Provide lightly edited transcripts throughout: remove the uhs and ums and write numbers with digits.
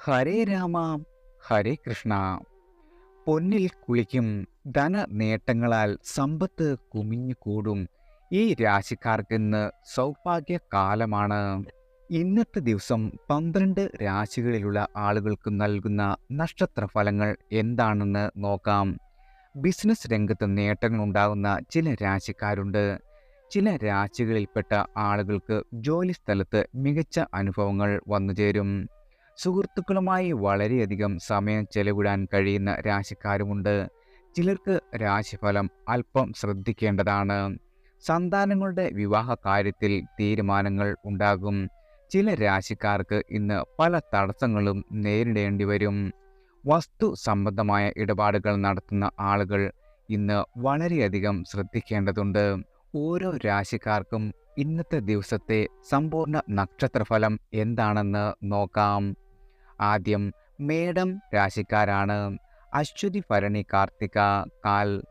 ഹരേ രാമ ഹരേ കൃഷ്ണ. പൊന്നിൽ കുളിക്കും, ധന നേട്ടങ്ങളാൽ സമ്പത്ത് കുമിഞ്ഞു കൂടും. ഈ രാശിക്കാർക്കിന്ന് സൗഭാഗ്യകാലമാണ്. ഇന്നത്തെ ദിവസം 12 രാശികളിലുള്ള ആളുകൾക്ക് നൽകുന്ന നക്ഷത്രഫലങ്ങൾ എന്താണെന്ന് നോക്കാം. ബിസിനസ് രംഗത്ത് നേട്ടങ്ങളുണ്ടാകുന്ന ചില രാശിക്കാരുണ്ട്. ചില രാശികളിൽപ്പെട്ട ആളുകൾക്ക് ജോലിസ്ഥലത്ത് മികച്ച അനുഭവങ്ങൾ വന്നുചേരും. സുഹൃത്തുക്കളുമായി വളരെയധികം സമയം ചെലവിടാൻ കഴിയുന്ന രാശിക്കാരുമുണ്ട്. ചിലർക്ക് രാശിഫലം അല്പം ശ്രദ്ധിക്കേണ്ടതാണ്. സന്താനങ്ങളുടെ വിവാഹ കാര്യത്തിൽ തീരുമാനങ്ങൾ ഉണ്ടാകും. ചില രാശിക്കാർക്ക് ഇന്ന് പല തടസ്സങ്ങളും നേരിടേണ്ടി വരും. വസ്തു സംബന്ധമായ ഇടപാടുകൾ നടത്തുന്ന ആളുകൾ ഇന്ന് വളരെയധികം ശ്രദ്ധിക്കേണ്ടതുണ്ട്. ഓരോ രാശിക്കാർക്കും ഇന്നത്തെ ദിവസത്തെ സമ്പൂർണ്ണ നക്ഷത്രഫലം എന്താണെന്ന് നോക്കാം. ആദ്യം മേടം രാശിക്കാരാണ്. അശ്വതി, ഭരണി, കാർത്തിക, കാൽ.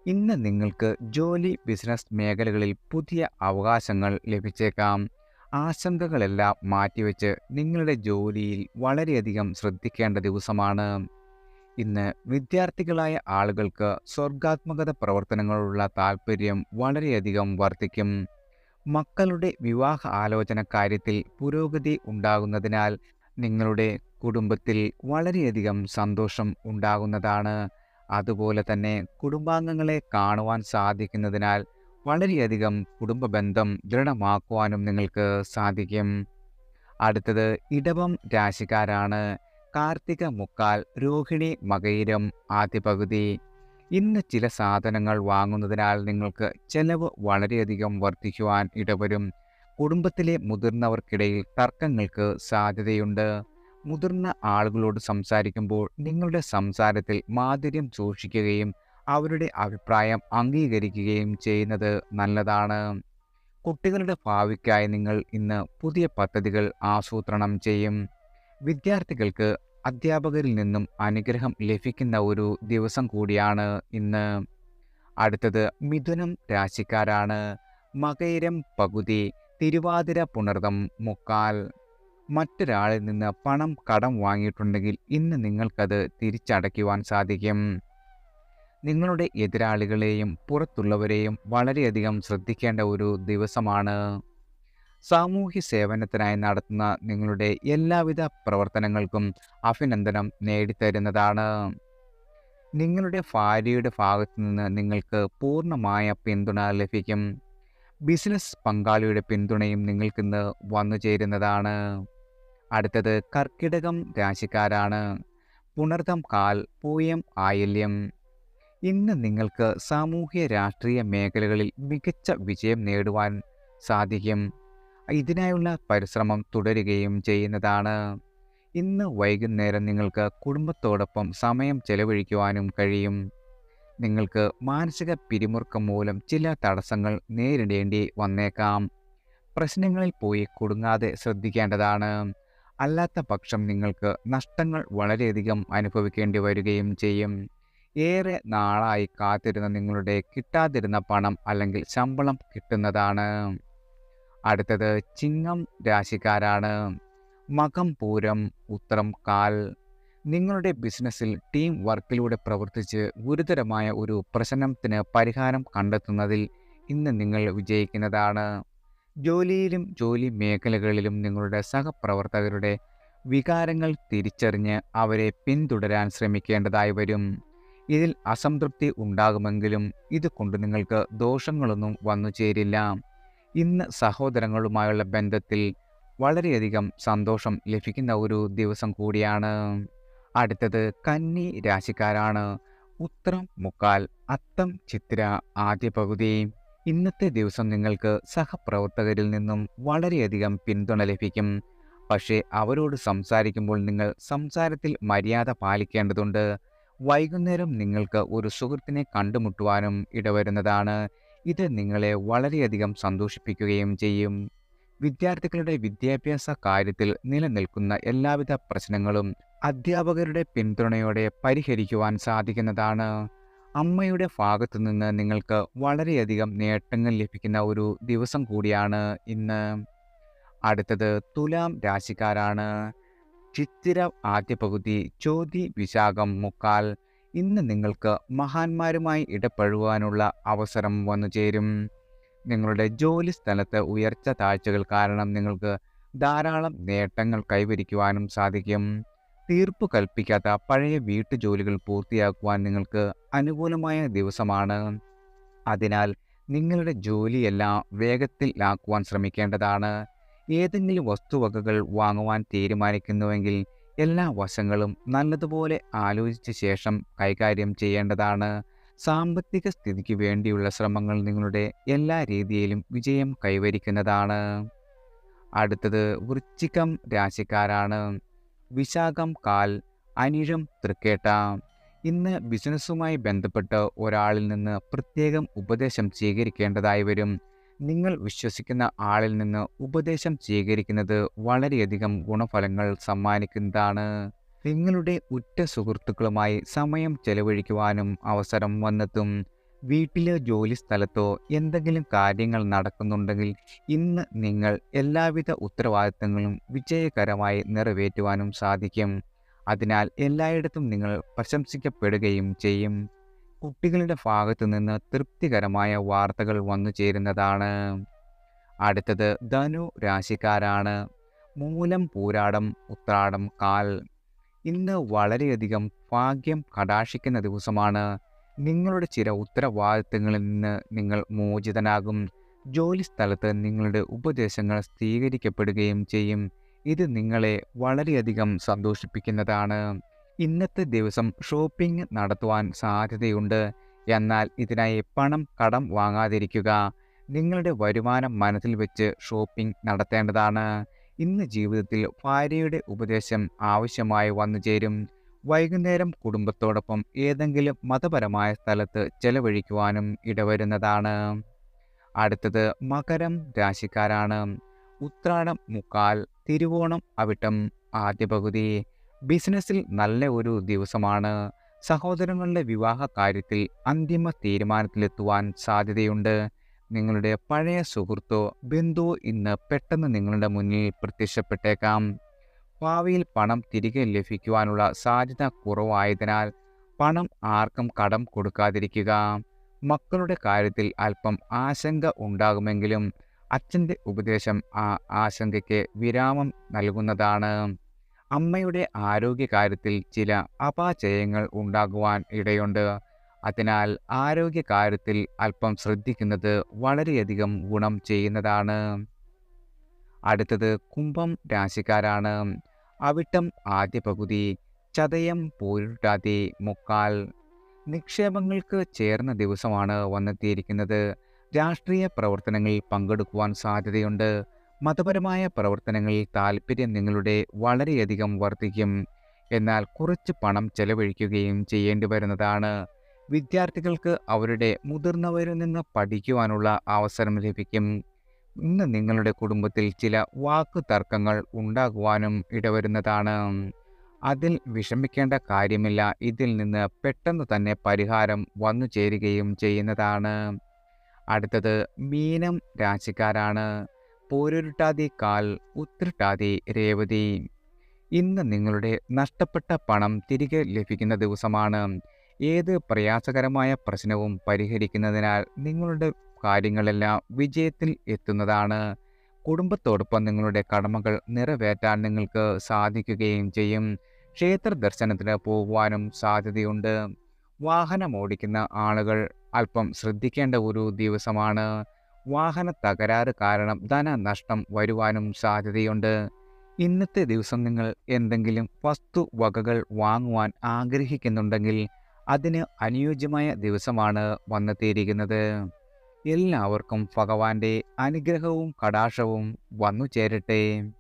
ഇന്ന് നിങ്ങൾക്ക് ജോലി, ബിസിനസ് മേഖലകളിൽ പുതിയ അവകാശങ്ങൾ ലഭിച്ചേക്കാം. ആശങ്കകളെല്ലാം മാറ്റിവെച്ച് നിങ്ങളുടെ ജോലിയിൽ വളരെയധികം ശ്രദ്ധിക്കേണ്ട ദിവസമാണ്. ഇന്ന് വിദ്യാർത്ഥികളായ ആളുകൾക്ക് സർഗാത്മകത പ്രവർത്തനങ്ങളുള്ള താല്പര്യം വളരെയധികം വർദ്ധിക്കും. മക്കളുടെ വിവാഹ ആലോചന കാര്യത്തിൽ പുരോഗതി ഉണ്ടാകുന്നതിനാൽ നിങ്ങളുടെ കുടുംബത്തിൽ വളരെയധികം സന്തോഷം ഉണ്ടാകുന്നതാണ്. അതുപോലെ തന്നെ കുടുംബാംഗങ്ങളെ കാണുവാൻ സാധിക്കുന്നതിനാൽ വളരെയധികം കുടുംബ ബന്ധം ദൃഢമാക്കുവാനും നിങ്ങൾക്ക് സാധിക്കും. അടുത്തത് ഇടവം രാശിക്കാരാണ്. കാർത്തിക, മുക്കാൽ, രോഹിണി, മകയിരം, ആദ്യ പകുതി. ഇന്ന് ചില സാധനങ്ങൾ വാങ്ങുന്നതിനാൽ നിങ്ങൾക്ക് ചെലവ് വളരെയധികം വർദ്ധിക്കുവാൻ ഇടവരും. കുടുംബത്തിലെ മുതിർന്നവർക്കിടയിൽ തർക്കങ്ങൾക്ക് സാധ്യതയുണ്ട്. മുതിർന്ന ആളുകളോട് സംസാരിക്കുമ്പോൾ നിങ്ങളുടെ സംസാരത്തിൽ മാധുര്യം സൂക്ഷിക്കുകയും അവരുടെ അഭിപ്രായം അംഗീകരിക്കുകയും ചെയ്യുന്നത് നല്ലതാണ്. കുട്ടികളുടെ ഭാവിക്കായി നിങ്ങൾ ഇന്ന് പുതിയ പദ്ധതികൾ ആസൂത്രണം ചെയ്യും. വിദ്യാർത്ഥികൾക്ക് അധ്യാപകരിൽ നിന്നും അനുഗ്രഹം ലഭിക്കുന്ന ഒരു ദിവസം കൂടിയാണ് ഇന്ന്. അടുത്തത് മിഥുനം രാശിക്കാരാണ്. മകയിരം, പകുതി, തിരുവാതിര, പുണർതം, മുക്കാൽ. മറ്റൊരാളിൽ നിന്ന് പണം കടം വാങ്ങിയിട്ടുണ്ടെങ്കിൽ ഇന്ന് നിങ്ങൾക്കത് തിരിച്ചടയ്ക്കുവാൻ സാധിക്കും. നിങ്ങളുടെ എതിരാളികളെയും പുറത്തുള്ളവരെയും വളരെയധികം ശ്രദ്ധിക്കേണ്ട ഒരു ദിവസമാണ്. സാമൂഹ്യ സേവനത്തിനായി നടത്തുന്ന നിങ്ങളുടെ എല്ലാവിധ പ്രവർത്തനങ്ങൾക്കും അഭിനന്ദനം നേടിത്തരുന്നതാണ്. നിങ്ങളുടെ ഭാര്യയുടെ ഭാഗത്തു നിന്ന് നിങ്ങൾക്ക് പൂർണ്ണമായ പിന്തുണ ലഭിക്കും. ബിസിനസ് പങ്കാളിയുടെ പിന്തുണയും നിങ്ങൾക്കിന്ന് വന്നു ചേരുന്നതാണ്. അടുത്തത് കർക്കിടകം രാശിക്കാരാണ്. പുണർതം, കാൽ, പൂയം, ആയില്യം. ഇന്ന് നിങ്ങൾക്ക് സാമൂഹ്യ രാഷ്ട്രീയ മേഖലകളിൽ മികച്ച വിജയം നേടുവാൻ സാധിക്കും. ഇതിനായുള്ള പരിശ്രമം തുടരുകയും ചെയ്യുന്നതാണ്. ഇന്ന് വൈകുന്നേരം നിങ്ങൾക്ക് കുടുംബത്തോടൊപ്പം സമയം ചെലവഴിക്കുവാനും കഴിയും. നിങ്ങൾക്ക് മാനസിക പിരിമുറുക്കം മൂലം ചില തടസ്സങ്ങൾ നേരിടേണ്ടി വന്നേക്കാം. പ്രശ്നങ്ങളിൽ പോയി കുടുങ്ങാതെ ശ്രദ്ധിക്കേണ്ടതാണ്. അല്ലാത്ത പക്ഷം നിങ്ങൾക്ക് നഷ്ടങ്ങൾ വളരെയധികം അനുഭവിക്കേണ്ടി വരികയും ചെയ്യും. ഏറെ നാളായി കാത്തിരുന്ന നിങ്ങളുടെ കിട്ടാതിരുന്ന പണം അല്ലെങ്കിൽ ശമ്പളം കിട്ടുന്നതാണ്. അടുത്തത് ചിങ്ങം രാശിക്കാരാണ്. മകം, പൂരം, ഉത്രം, കാൽ. നിങ്ങളുടെ ബിസിനസ്സിൽ ടീം വർക്കിലൂടെ പ്രവർത്തിച്ച് ഗുരുതരമായ ഒരു പ്രശ്നത്തിന് പരിഹാരം കണ്ടെത്തുന്നതിൽ ഇന്ന് നിങ്ങൾ വിജയിക്കുന്നതാണ്. ജോലിയിലും ജോലി മേഖലകളിലും നിങ്ങളുടെ സഹപ്രവർത്തകരുടെ വികാരങ്ങൾ തിരിച്ചറിഞ്ഞ് അവരെ പിന്തുടരാൻ ശ്രമിക്കേണ്ടതായി വരും. ഇതിൽ അസംതൃപ്തി ഉണ്ടാകുമെങ്കിലും ഇതുകൊണ്ട് നിങ്ങൾക്ക് ദോഷങ്ങളൊന്നും വന്നു ചേരില്ല. ഇന്ന് സഹോദരങ്ങളുമായുള്ള ബന്ധത്തിൽ വളരെയധികം സന്തോഷം ലഭിക്കുന്ന ഒരു ദിവസം കൂടിയാണ്. അടുത്തത് കന്നി രാശിക്കാരാണ്. ഉത്രം, മുക്കാൽ, അത്തം, ചിത്തിര, ആദ്യ പകുതി. ഇന്നത്തെ ദിവസം നിങ്ങൾക്ക് സഹപ്രവർത്തകരിൽ നിന്നും വളരെയധികം പിന്തുണ ലഭിക്കും. പക്ഷേ അവരോട് സംസാരിക്കുമ്പോൾ നിങ്ങൾ സംസാരത്തിൽ മര്യാദ പാലിക്കേണ്ടതുണ്ട്. വൈകുന്നേരം നിങ്ങൾക്ക് ഒരു സുഹൃത്തിനെ കണ്ടുമുട്ടുവാനും ഇടവരുന്നതാണ്. ഇത് നിങ്ങളെ വളരെയധികം സന്തോഷിപ്പിക്കുകയും ചെയ്യും. വിദ്യാർത്ഥികളുടെ വിദ്യാഭ്യാസ കാര്യത്തിൽ നിലനിൽക്കുന്ന എല്ലാവിധ പ്രശ്നങ്ങളും അധ്യാപകരുടെ പിന്തുണയോടെ പരിഹരിക്കുവാൻ സാധിക്കുന്നതാണ്. അമ്മയുടെ ഭാഗത്തു നിന്ന് നിങ്ങൾക്ക് വളരെയധികം നേട്ടങ്ങൾ ലഭിക്കുന്ന ഒരു ദിവസം കൂടിയാണ് ഇന്ന്. അടുത്തത് തുലാം രാശിക്കാരാണ്. ചിത്തിര ആദ്യ പകുതി, ചോതി വിശാഖം മുക്കാൽ. ഇന്ന് നിങ്ങൾക്ക് മഹാന്മാരുമായി ഇടപഴകുവാനുള്ള അവസരം വന്നു ചേരും. നിങ്ങളുടെ ജോലി സ്ഥലത്ത് ഉയർച്ച താഴ്ചകൾ കാരണം നിങ്ങൾക്ക് ധാരാളം നേട്ടങ്ങൾ കൈവരിക്കുവാനും സാധിക്കും. തീർപ്പ് കൽപ്പിക്കാത്ത പഴയ വീട്ടുജോലികൾ പൂർത്തിയാക്കുവാൻ നിങ്ങൾക്ക് അനുകൂലമായ ദിവസമാണ്. അതിനാൽ നിങ്ങളുടെ ജോലിയെല്ലാം വേഗത്തിലാക്കുവാൻ ശ്രമിക്കേണ്ടതാണ്. ഏതെങ്കിലും വസ്തുവകകൾ വാങ്ങുവാൻ തീരുമാനിക്കുന്നുവെങ്കിൽ എല്ലാ വശങ്ങളും നല്ലതുപോലെ ആലോചിച്ച ശേഷം കൈകാര്യം ചെയ്യേണ്ടതാണ്. സാമ്പത്തിക സ്ഥിതിക്ക് വേണ്ടിയുള്ള ശ്രമങ്ങൾ നിങ്ങളുടെ എല്ലാ രീതിയിലും വിജയം കൈവരിക്കുന്നതാണ്. അടുത്തത് വൃശ്ചികം രാശിക്കാരാണ്. വിശാഖം കാൽ, അനിഴം തൃക്കേട്ട. ഇന്ന് ബിസിനസ്സുമായി ബന്ധപ്പെട്ട് ഒരാളിൽ നിന്ന് പ്രത്യേകം ഉപദേശം സ്വീകരിക്കേണ്ടതായി വരും. നിങ്ങൾ വിശ്വസിക്കുന്ന ആളിൽ നിന്ന് ഉപദേശം സ്വീകരിക്കുന്നത് വളരെയധികം ഗുണഫലങ്ങൾ സമ്മാനിക്കുന്നതാണ്. നിങ്ങളുടെ ഉറ്റ സുഹൃത്തുക്കളുമായി സമയം ചെലവഴിക്കുവാനും അവസരം വന്നെത്തും. വീട്ടിലോ ജോലി സ്ഥലത്തോ എന്തെങ്കിലും കാര്യങ്ങൾ നടക്കുന്നുണ്ടെങ്കിൽ ഇന്ന് നിങ്ങൾ എല്ലാവിധ ഉത്തരവാദിത്തങ്ങളും വിജയകരമായി നിറവേറ്റുവാനും സാധിക്കും. അതിനാൽ എല്ലായിടത്തും നിങ്ങൾ പ്രശംസിക്കപ്പെടുകയും ചെയ്യും. കുട്ടികളുടെ ഭാഗത്തു നിന്ന് തൃപ്തികരമായ വാർത്തകൾ വന്നു ചേരുന്നതാണ്. അടുത്തത് ധനു രാശിക്കാരാണ്. മൂലം പൂരാടം ഉത്രാടം കാൽ. ഇന്ന് വളരെയധികം ഭാഗ്യം കടാക്ഷിക്കുന്ന ദിവസമാണ്. നിങ്ങളുടെ ചില ഉത്തരവാദിത്തങ്ങളിൽ നിന്ന് നിങ്ങൾ മോചിതനാകും. ജോലി സ്ഥലത്ത് നിങ്ങളുടെ ഉപദേശങ്ങൾ സ്വീകരിക്കപ്പെടുകയും ചെയ്യും. ഇത് നിങ്ങളെ വളരെയധികം സന്തോഷിപ്പിക്കുന്നതാണ്. ഇന്നത്തെ ദിവസം ഷോപ്പിംഗ് നടത്തുവാൻ സാധ്യതയുണ്ട്. എന്നാൽ ഇതിനായി പണം കടം വാങ്ങാതിരിക്കുക. നിങ്ങളുടെ വരുമാനം മനസ്സിൽ വെച്ച് ഷോപ്പിംഗ് നടത്തേണ്ടതാണ്. ഇന്ന് ജീവിതത്തിൽ ഭാര്യയുടെ ഉപദേശം ആവശ്യമായി വന്നു ചേരും. വൈകുന്നേരം കുടുംബത്തോടൊപ്പം ഏതെങ്കിലും മതപരമായ സ്ഥലത്ത് ചെലവഴിക്കുവാനും ഇടവരുന്നതാണ്. അടുത്തത് മകരം രാശിക്കാരാണ്. ഉത്രാടം മുക്കാൽ, തിരുവോണം അവിട്ടം ആദ്യ പകുതി. ബിസിനസ്സിൽ നല്ല ഒരു ദിവസമാണ്. സഹോദരങ്ങളുടെ വിവാഹ കാര്യത്തിൽ അന്തിമ തീരുമാനത്തിലെത്തുവാൻ സാധ്യതയുണ്ട്. നിങ്ങളുടെ പഴയ സുഹൃത്തോ ബന്ധുവോ ഇന്ന് പെട്ടെന്ന് നിങ്ങളുടെ മുന്നിൽ പ്രത്യക്ഷപ്പെട്ടേക്കാം. ഭാവിയിൽ പണം തിരികെ ലഭിക്കുവാനുള്ള സാധ്യത കുറവായതിനാൽ പണം ആർക്കും കടം കൊടുക്കാതിരിക്കുക. മക്കളുടെ കാര്യത്തിൽ അല്പം ആശങ്ക ഉണ്ടാകുമെങ്കിലും അച്ഛൻ്റെ ഉപദേശം ആ ആശങ്കയ്ക്ക് വിരാമം നൽകുന്നതാണ്. അമ്മയുടെ ആരോഗ്യകാര്യത്തിൽ ചില അപാചയങ്ങൾ ഉണ്ടാകുവാൻ ഇടയുണ്ട്. അതിനാൽ ആരോഗ്യകാര്യത്തിൽ അല്പം ശ്രദ്ധിക്കുന്നത് വളരെയധികം ഗുണം ചെയ്യുന്നതാണ്. അടുത്തത് കുംഭം രാശിക്കാരാണ്. അവിട്ടം ആദ്യ പകുതി, ചതയം പൂരുട്ടാതി മുക്കാൽ. നിക്ഷേപങ്ങൾക്ക് ചേർന്ന ദിവസമാണ് വന്നെത്തിയിരിക്കുന്നത്. രാഷ്ട്രീയ പ്രവർത്തനങ്ങളിൽ പങ്കെടുക്കുവാൻ സാധ്യതയുണ്ട്. മതപരമായ പ്രവർത്തനങ്ങളിൽ താല്പര്യം നിങ്ങളുടെ വളരെയധികം വർദ്ധിക്കും. എന്നാൽ കുറച്ച് പണം ചെലവഴിക്കുകയും ചെയ്യേണ്ടി വരുന്നതാണ്. വിദ്യാർത്ഥികൾക്ക് അവരുടെ മുതിർന്നവരിൽ നിന്ന് പഠിക്കുവാനുള്ള അവസരം ലഭിക്കും. ഇന്ന് നിങ്ങളുടെ കുടുംബത്തിൽ ചില വാക്കു തർക്കങ്ങൾ ഉണ്ടാകുവാനും ഇടവരുന്നതാണ്. അതിൽ വിഷമിക്കേണ്ട കാര്യമില്ല. ഇതിൽ നിന്ന് പെട്ടെന്ന് തന്നെ പരിഹാരം വന്നു ചേരുകയും ചെയ്യുന്നതാണ്. അടുത്തത് മീനം രാശിക്കാരാണ്. പോരുരുട്ടാതി കാൽ, ഉത്രട്ടാതി രേവതി. ഇന്ന് നിങ്ങളുടെ നഷ്ടപ്പെട്ട പണം തിരികെ ലഭിക്കുന്ന ദിവസമാണ്. ഏത് പ്രയാസകരമായ പ്രശ്നവും പരിഹരിക്കുന്നതിനാൽ നിങ്ങളുടെ കാര്യങ്ങളെല്ലാം വിജയത്തിൽ എത്തുന്നതാണ്. കുടുംബത്തോടൊപ്പം നിങ്ങളുടെ കടമകൾ നിറവേറ്റാൻ നിങ്ങൾക്ക് സാധിക്കുകയും ചെയ്യും. ക്ഷേത്ര ദർശനത്തിന് പോകുവാനും സാധ്യതയുണ്ട്. വാഹനമോടിക്കുന്ന ആളുകൾ അല്പം ശ്രദ്ധിക്കേണ്ട ഒരു ദിവസമാണ്. വാഹന തകരാറ് കാരണം ധനനഷ്ടം വരുവാനും സാധ്യതയുണ്ട്. ഇന്നത്തെ ദിവസം നിങ്ങൾ എന്തെങ്കിലും വസ്തുവകകൾ വാങ്ങുവാൻ ആഗ്രഹിക്കുന്നുണ്ടെങ്കിൽ അതിന് അനുയോജ്യമായ ദിവസമാണ് വന്നെത്തിയിരിക്കുന്നത്. എല്ലാവർക്കും ഭഗവാന്റെ അനുഗ്രഹവും കടാക്ഷവും വന്നു ചേരട്ടെ.